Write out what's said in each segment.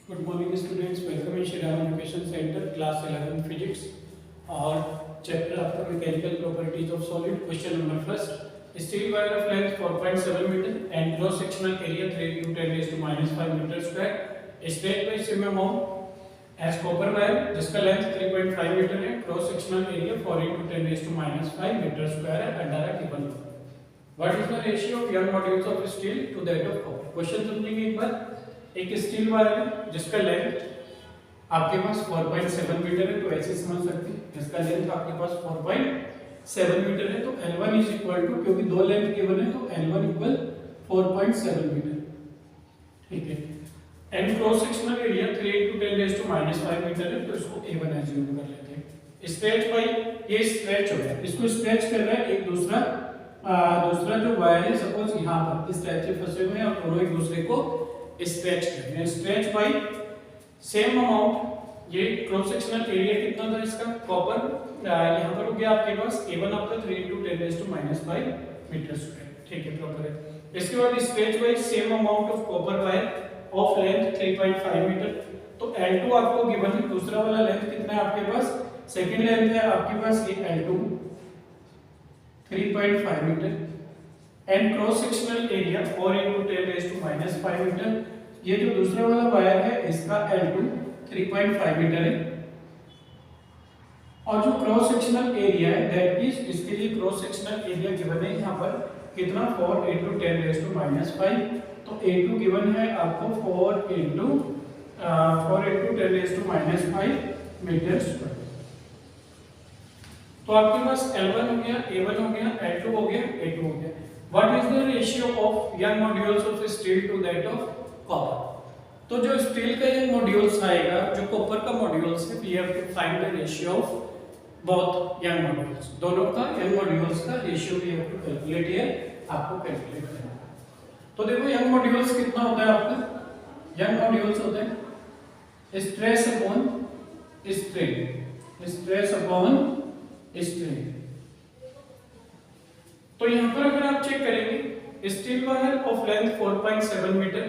Good morning students, welcome in Shriram education centre, class 11 physics और chapter आपका mechanical properties of solid. Question number first, steel wire of length 4.7 metre and cross sectional area 3 × 10⁻⁵ metre square stretched by same amount as copper wire जिसका length 3.5 metre है, cross sectional area 4 × 10⁻⁵ metre square है under a given. What is the ratio of young modules of steel to that of copper. Question समझेंगे एक बार। एक steel wire है जिसका length आपके पास 4.7 metre है, तो ऐसे समझ सकते हैं इसका लेंथ आपके पास 4.7 मीटर है, तो L1 इज इक्वल टू, क्योंकि दो लेंथ गिवन है तो L1 इक्वल 4.7 मीटर, ठीक है। And cross sectional area 3 × 10⁻⁵ meter है, तो इसको A1 एज्यूम कर लेते हैं। स्ट्रेच बाय, ये स्ट्रेच हो गया, इसको स्ट्रेच कर रहा है एक दूसरा जो वायर है सपोज यहाँ पर इस टाइप से फंसे हुए हैं और दोनों एक दूसरे को स्ट्रेच कर रहे हैं। स्ट्रेच बाय सेम अमाउंट, ये क्रॉस सेक्शनल एरिया कितना था इसका कॉपर, यहाँ पर हो गया आपके पास A1 आपका 3 × 10⁻⁵ मीटर स्क्वायर, ठीक है, प्रॉपर है। इसके बाद stretch by same amount of copper wire of length 3.5 meter, तो L2 आपको गिवन है, दूसरा वाला लेंथ कितना है आपके पास, सेकंड लेंथ है आपके पास ये L2 3.5 meter and cross sectional area 4 × 10⁻⁵ meter. ये जो दूसरा वाला वायर है इसका L2 3.5 मीटर है और जो क्रॉस सेक्शनल एरिया है दैट इज, इसके लिए क्रॉस सेक्शनल एरिया गिवन है यहाँ पर कितना 4 × 10⁻⁵, तो A2 गिवन है आपको 4 × 10⁻⁵ मीटर स्क्वायर। तो आपके पास L1 हो गया, A1 हो गया, L2 हो गया, A2 हो गया। What is the ratio of young modules of steel to that of copper? तो जो स्टील का young modules आएगा, जो कॉपर का modules है, we have to find the ratio of both young modules। दोनों का young modules का ratio we have to calculate here, आपको calculate करना है। तो देखो young modules कितना होता है आपका, young modules होता है stress upon strain, stress upon strain। तो यहाँ पर अगर आप चेक करेंगे steel wire of length 4.7 meter,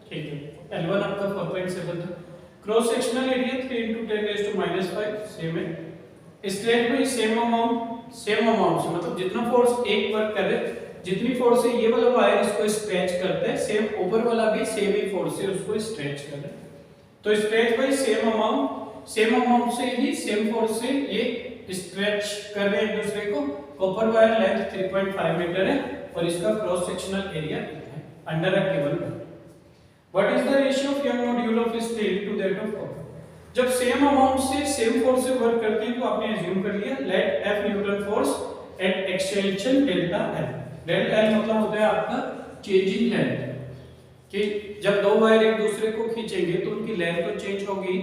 ठीक है, L1 आपका 4.7 था, क्रॉस सेक्शनल एरिया 3 × 10⁻⁵ सेम है। स्ट्रेट में सेम अमाउंट से, मतलब जितना फोर्स एक वर्क कर रहे, जितनी फोर्स से ये वाला वायर इसको स्ट्रेच करता है, सेम ऊपर वाला भी सेम ही फोर्स से उसको स्ट्रेच कर रहा है। तो स्ट्रेच बाय सेम अमाउंट से ही सेम फोर्स से ये स्ट्रेच कर रहे हैं एक दूसरे को। कॉपर वायर लेंथ 3.5 मीटर है और इसका क्रॉस सेक्शनल एरिया कितना है under a given. What is the ratio of young module of steel to that of copper. जब सेम अमाउंट से सेम फोर्स से वर्क करते हैं तो आपने अज्यूम कर लिया let F newton force at extension delta L। Delta L मतलब होता है आपका चेंज इन लेंथ, कि जब दो वायर एक दूसरे को खींचेंगे तो उनकी लेंथ तो चेंज होगी,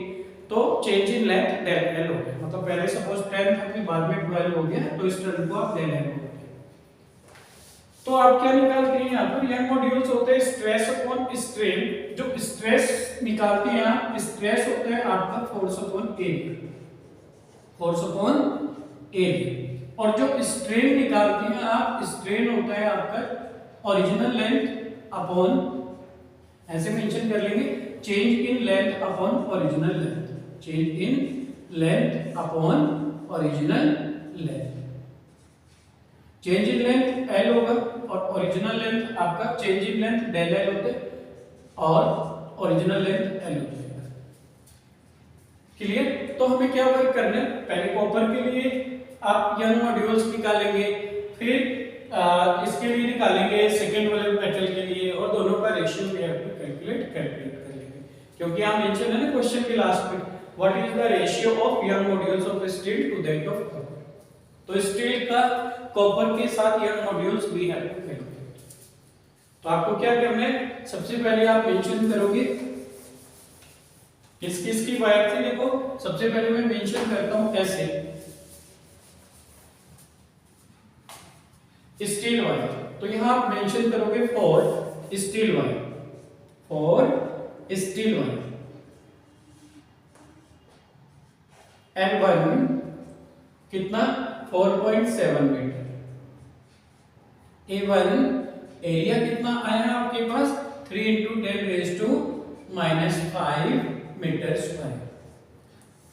तो change in length del L हो गया। मतलब पहले सपोज 10 था फिर बाद में 12 हो गया, तो इस टर्म को आप डेल L बोलते हैं। तो आप क्या निकालते हैं यहाँ पर, यंग मॉड्यूल्स होते हैं स्ट्रेस अपॉन स्ट्रेन। जो स्ट्रेस निकालते हैं आप, स्ट्रेस होता है आपका फोर्स अपॉन एरिया, और जो स्ट्रेन निकालते हैं आप, स्ट्रेन होता है आपका ओरिजिनल लेंथ अपॉन, ऐसे मेंशन कर लेंगे, change in length upon original length, change in length upon original length. Change in length L होगा और ओरिजिनल लेंथ आपका change in length del L होते और ओरिजिनल लेंथ L होते हैं। क्लियर। तो हमें क्या वर्क करना है, पहले कॉपर के लिए आप यंग मॉड्यूल्स निकालेंगे, फिर इसके लिए निकालेंगे सेकंड वाले मेटल के लिए, और दोनों का रेशियो भी आपको कैलकुलेट कर लेंगे, क्योंकि यहाँ मेंशन है ना क्वेश्चन के लास्ट में, what is the ratio of young modules of steel to that of copper. तो स्टील का कॉपर के साथ यंग मॉड्यूल्स भी है। तो आपको क्या करना है, सबसे पहले आप मेंशन करोगे किसकी वायर थी। देखो सबसे पहले मैं मेंशन करता हूं ऐसे स्टील वायर, तो यहां आप मेंशन करोगे फॉर स्टील वायर, L1 कितना 4.7 मीटर, A1 एरिया कितना आया आपके पास 3 × 10⁻⁵ metre square.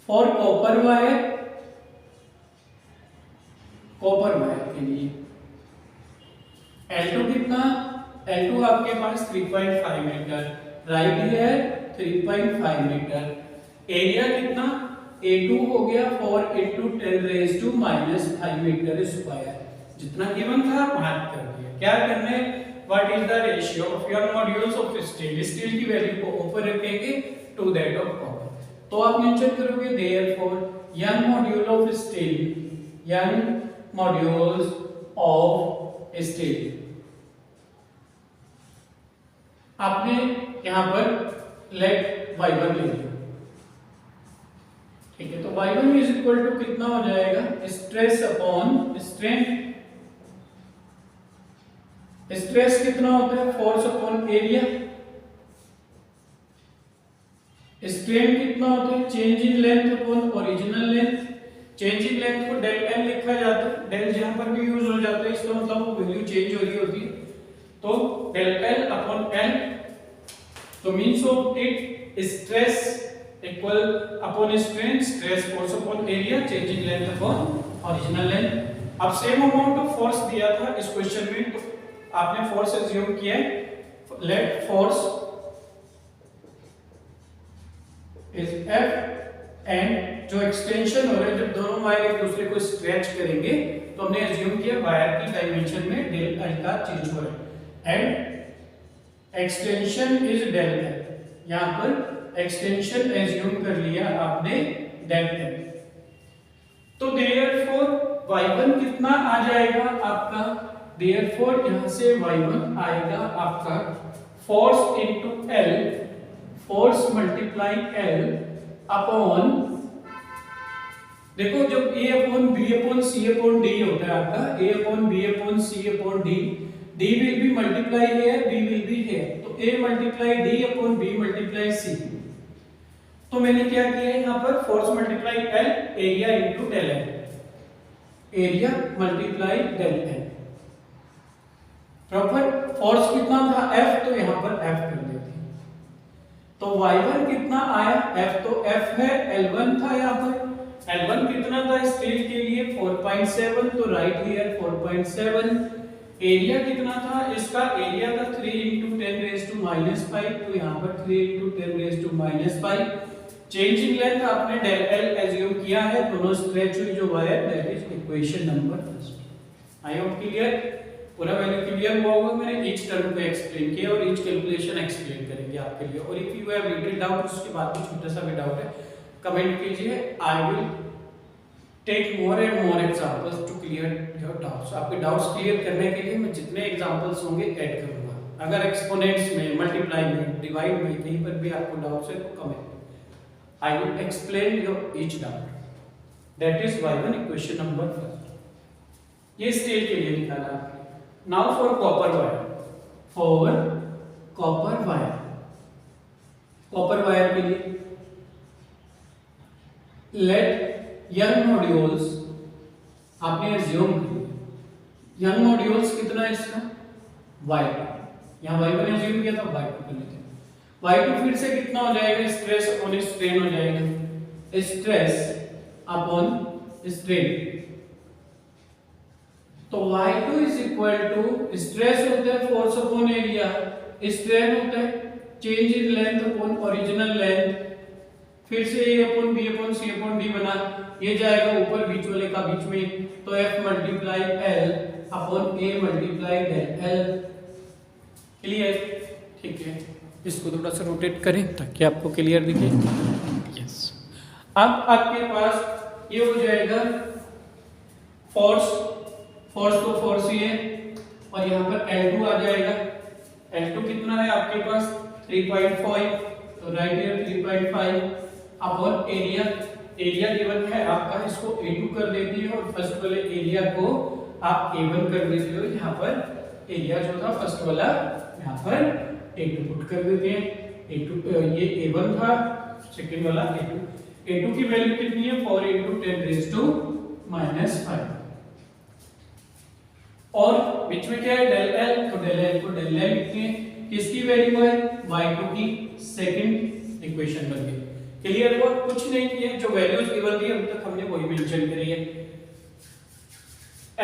For copper wire के लिए L2 कितना, L2 आपके पास 3.5 meter, right here 3.5 meter. Area कितना, A2 हो गया 4 into 10 raised to -5 metre square. जितना गिवन था मार्क कर दिया। क्या करना है, what is the ratio of your modules of steel, steel की वैल्यू को ऊपर रखेंगे टू दैट ऑफ कॉपर। तो आप मेंशन करोगे therefore young module of steel, young modules of steel. आपने यहां पर लेट y1 ले लिया, ठीक है। तो y1 इज इक्वल टू कितना हो जाएगा, स्ट्रेस अपॉन स्ट्रेन। स्ट्रेस कितना होता है, फोर्स अपॉन एरिया। स्ट्रेन कितना होता है, change in length upon original length. Change in length को डेल एल लिखा जाता है, डेल जहां पर भी यूज हो जाता है इसका मतलब वो वैल्यू चेंज हो रही होती है, तो डेल एल अपॉन एल। तो means of it stress equal upon strain, stress force upon area, change in length upon original length. अब सेम अमाउंट ऑफ फोर्स दिया था इस क्वेश्चन में, तो आपने फोर्स अज्यूम किया है। Let force is F and जो एक्सटेंशन हो रहा है, जब दोनों वायर एक दूसरे को स्ट्रेच करेंगे तो हमने अज्यूम किया वायर की डायमेंशन में डेल एल का चेंज हो रहा है and extension is del L. यहां पर एक्सटेंशन अज्यूम कर लिया आपने डेल एल। तो देयरफॉर y1 कितना आ जाएगा आपका, देयरफॉर यहां से y1 आएगा आपका force into L, force multiplying L upon, देखो जब A upon B upon C upon D होता है आपका, A upon B upon C upon D, D will be multiply here, B will be here, तो A multiply D upon B multiply C। तो मैंने क्या किया है यहाँ पर, force multiply L, area into del L, area multiply del L। Proper force कितना था F, तो यहाँ पर F कर देते हैं। तो y1 कितना आया, F तो F है, L1 था यहाँ पर, L1 कितना था स्टील के लिए 4.7, तो राइट हियर 4.7। एरिया कितना था इसका, एरिया था 3 into 10 raised to -5, तो यहाँ पर 3 into 10 raised to -5। Change in length आपने डेल एल एज्यूम किया है, दोनों स्ट्रेच हुई जो wire, that is equation number first. I hope clear, पूरा वैल्यू क्लियर हुआ होगा। मैंने ईच टर्म को एक्सप्लेन किया और ईच कैलकुलेशन एक्सप्लेन करेंगे आपके लिए। और if you have little doubt, उसके बाद कुछ छोटा सा भी डाउट है, कमेंट कीजिए। I will take more and more examples to clear your doubts. आपके डाउट्स क्लियर करने के लिए मैं जितने एग्जांपल्स होंगे ऐड करूंगा। अगर एक्सपोनेंट्स में, मल्टीप्लाई में, डिवाइड में कहीं पर भी आपको डाउट्स है तो comment, I will explain your each doubt. That is y1 equation number first. ये स्टील के लिए निकाला आपने। Now for copper wire. For copper wire. Copper wire के लिए let young modules आपने assume किया। young modules कितना है इसका, y2। यहाँ y1 assume किया था, y2 कर लेते हैं। y2 फिर से कितना हो जाएगा, स्ट्रेस अपॉन स्ट्रेन हो जाएगा, स्ट्रेस अपॉन स्ट्रेन। तो y2 is equal to, stress होता है फोर्स अपॉन एरिया, स्ट्रेन होता है change in length upon original length, फिर से a upon b upon c upon d बना, ये जाएगा ऊपर बीच वाले का बीच में, तो f multiply l upon a multiply del l। Clear, ठीक है। इसको थोड़ा सा रोटेट करें ताकि आपको क्लियर दिखे। यस, अब आपके पास ये हो जाएगा फोर्स, फोर्स तो फोर्स ही है, और यहाँ पर L2 आ जाएगा। L2 कितना है आपके पास 3.5, तो right here 3.5 upon area, area given है आपका, इसको A2 कर देती है और फर्स्ट वाले एरिया को आप A1 कर देते हो। यहाँ पर एरिया जो था फर्स्ट वाला यहाँ पर A2 पुट कर देते हैं। A2 ये A1 था, सेकंड वाला A2। A2 की वैल्यू कितनी है, 4 into 10 raised to -5, और बीच में क्या है डेल L, तो डेल L को डेल L लिखते हैं। किसकी वैल्यू है, y2 की, सेकंड इक्वेशन बन गई। क्लियर हुआ? कुछ नहीं किया, जो वैल्यूज गिवन थी अभी तक हमने वही मेंशन करी है।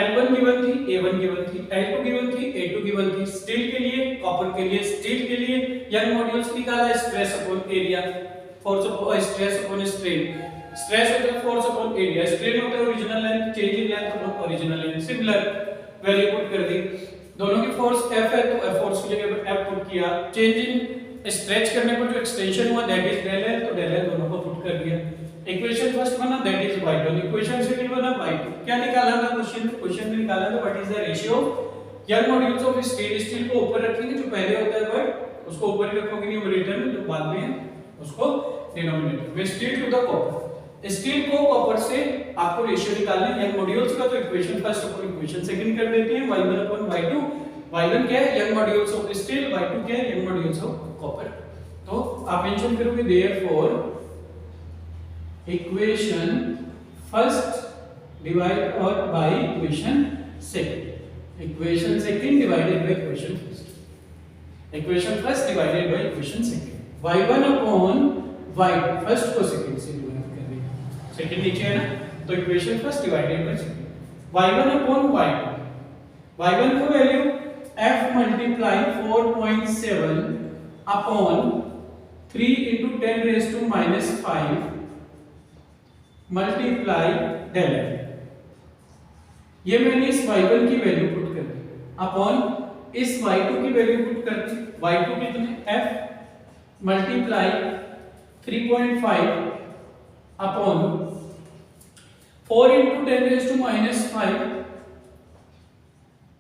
L1 गिवन थी, A1 गिवन थी, L2 गिवन थी, A2 गिवन थी। स्टील के लिए, कॉपर के लिए, स्टील के लिए यंग मॉड्यूल्स निकाला है, stress upon area, force upon stress upon strain. Stress होता है फोर्स अपॉन एरिया, स्ट्रेन होता है original length, change in length upon original length. Similar value put कर दी, दोनों की फोर्स F है तो F फोर्स की जगह पर F पुट किया। चेंज इन स्ट्रेच करने पर जो एक्सटेंशन हुआ दैट इज डेल L, तो डेल L दोनों को पुट कर दिया। इक्वेशन फर्स्ट बना that is y1, equation second बना y2। क्या निकाला था क्वेश्चन में निकाला था what is the ratio young modules of steel. Steel को ऊपर रखेंगे, जो पहले होता है वर्ड उसको ऊपर ही रखोगे न्यूमरेटर में, जो बाद में है उसको डिनोमिनेटर में। Steel to the copper, steel को कॉपर से आपको रेशियो निकालना है यंग मॉड्यूल्स का, तो इक्वेशन फर्स्ट और इक्वेशन सेकंड कर देते हैं। y1 upon y2, y1 क्या है young modules of steel, y2 क्या है यंग मॉड्यूल्स ऑफ कॉपर। तो आप मेंशन करोगे देयरफॉर इक्वेशन फर्स्ट डिवाइड और by equation second, equation second divided by equation first, equation first divided by equation second. y1 upon y2, first को second से divide कर देंगे, सेकंड नीचे है ना, तो equation first divided by second. y1 upon y2, y1 का value f multiply 4.7 upon 3 into 10 raised to minus 5 multiply del L। ये मैंने इस y1 की वैल्यू पुट कर दी अपॉन इस y2 की वैल्यू पुट कर दी। y2 कितने f multiply 3.5 upon 4 into 10 raised to minus 5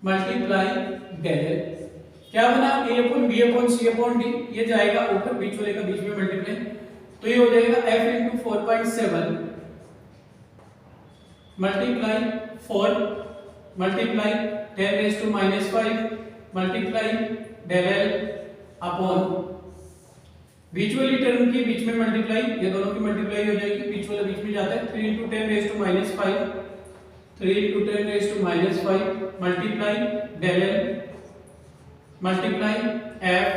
multiply del L। क्या बना a upon b upon c upon d, ये जाएगा ऊपर, बीच वाले का बीच में मल्टीप्लाई, तो ये हो जाएगा f into 4.7 multiply 4 multiply 10 raised to minus 5 multiply del L upon बीच वाली टर्म की बीच में मल्टीप्लाई, ये दोनों की मल्टीप्लाई हो जाएगी, बीच वाला बीच में जाता है, 3 into 10 raised to minus 5, 3 into 10 raised to minus 5 multiply del L multiply f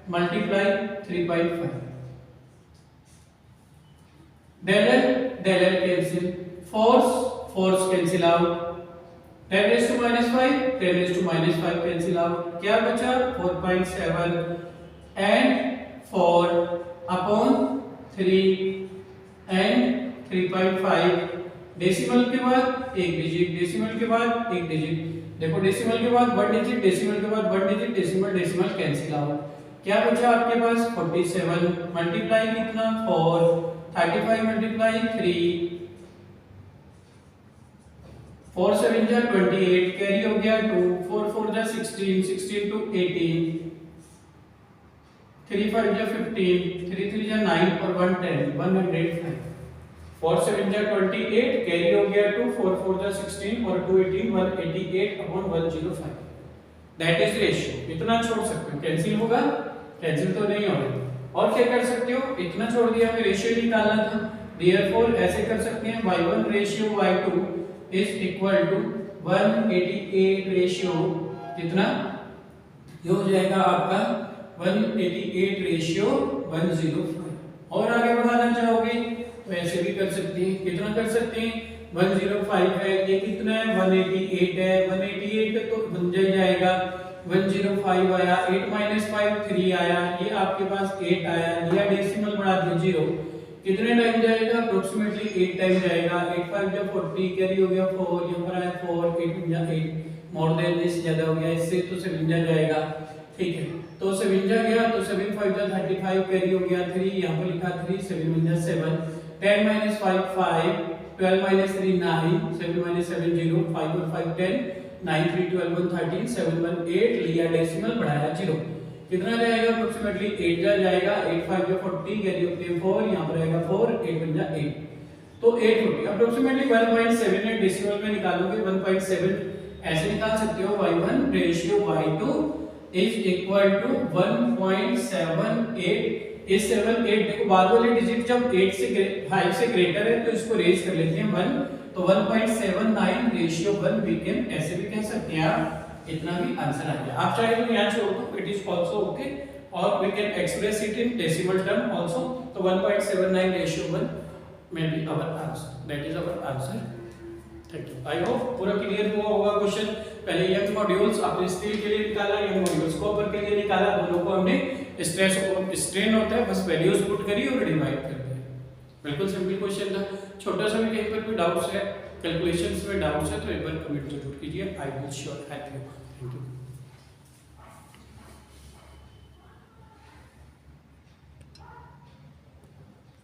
multiply 3.5 del L cancel, force cancel out, 10 raised to minus 5 10 raised to minus 5 cancel out, क्या बचा 4.7 एंड 4 अपॉन 3 एंड 3.5, डेसिमल के बाद एक digit, decimal के बाद एक digit, देखो decimal के बाद 1 डिजिट, डेसिमल के बाद 1 डिजिट, डेसिमल कैंसिल आउट, क्या बचा आपके पास 47 मल्टीप्लाई कितना 4, 35 मल्टीप्लाई 3, 4 7 जा 28 कैरी हो गया 2, 4 4 जा 16, 16 to 18, 3 5 जा 15, 3 3 जा 9 और 1 10, 105, 4 7 जा 28 कैरी हो गया 2, 4 4 जा 16 और 2 18, 188 upon 105, दैट इज रेशियो। इतना छोड़ सकते हो, कैंसिल होगा, कैंसिल तो नहीं होगा। और क्या कर सकते हो, इतना छोड़ दिया, हमें रेशियो निकालना था, देयरफॉर ऐसे कर सकते हैं y1 ratio y2 is equal to 188 ratio कितना, ये हो जाएगा आपका 188 रेशियो 105। और आगे बढ़ाना चाहोगे तो ऐसे भी कर सकते हैं, कितना कर सकते हैं 105 है, ये कितना है 188 है, 188 तो बन जाएगा 105 आया, 8 - 5 3 आया, ये आपके पास 8 आया, ये डेसिमल बढ़ा दिया 0, कितने टाइम जाएगा अप्रोक्सीमेटली 8 टाइम जाएगा, 8 5 जा 40 कैरी हो गया 4, यहाँ पर आया 4, 8 जा 8 मोर देन दिस ज्यादा हो गया, इससे तो 7 जा जाएगा, ठीक है, तो 7 जा गया, तो 7 5 जा 35 कैरी हो गया 3, यहाँ पर लिखा 3, 7 जा 7, 10 - 5 5, 12 - 3 9, 7 - 7 0, 5 और 5 10, 9 3 12 1 13, 7 1 8, लिया डेसिमल बढ़ाया 0, कितना जाएगा अप्रोक्सीमेटली 8 जा जाएगा, 8 5 जा 40 कैरी होते हैं 4, यहाँ पर आएगा 4, 8 1 जा 8, तो 840 अप्रोक्सीमेटली 1.78 डेसिमल में निकालोगे 1.7 ऐसे निकाल सकते हो, y1 ratio y2 is equal to 1.78, इस 7 8 देखो बाद वाले डिजिट जब 8 से 5 से ग्रेटर है तो इसको रेज कर लेते हैं 1, तो 1.79 रेशियो 1 वी कैन ऐसे भी कह सकते हैं आप, इतना भी आंसर आ गया। आप चाहे तो यहाँ छोड़ दो, it is also okay, or we can express it in decimal term also. So 1.79:1 may be our answer. That is our answer. Thank you. I hope पूरा क्लियर हुआ होगा क्वेश्चन. पहले यंग मॉड्यूल्स आपने स्टील के लिए निकाला, young modules copper के लिए निकाला, दोनों को हमने स्ट्रेस और स्ट्रेन होता है बस वैल्यूज पुट करी और डिवाइड कर दिया. बिल्कुल सिंपल क्वेश्चन था. छोटा सा भी कहीं पर कोई डाउट्स है, कैलकुलेशंस में डाउट्स है तो एक बार कमेंट जरूर कीजिए. I will sure help you. Thank you.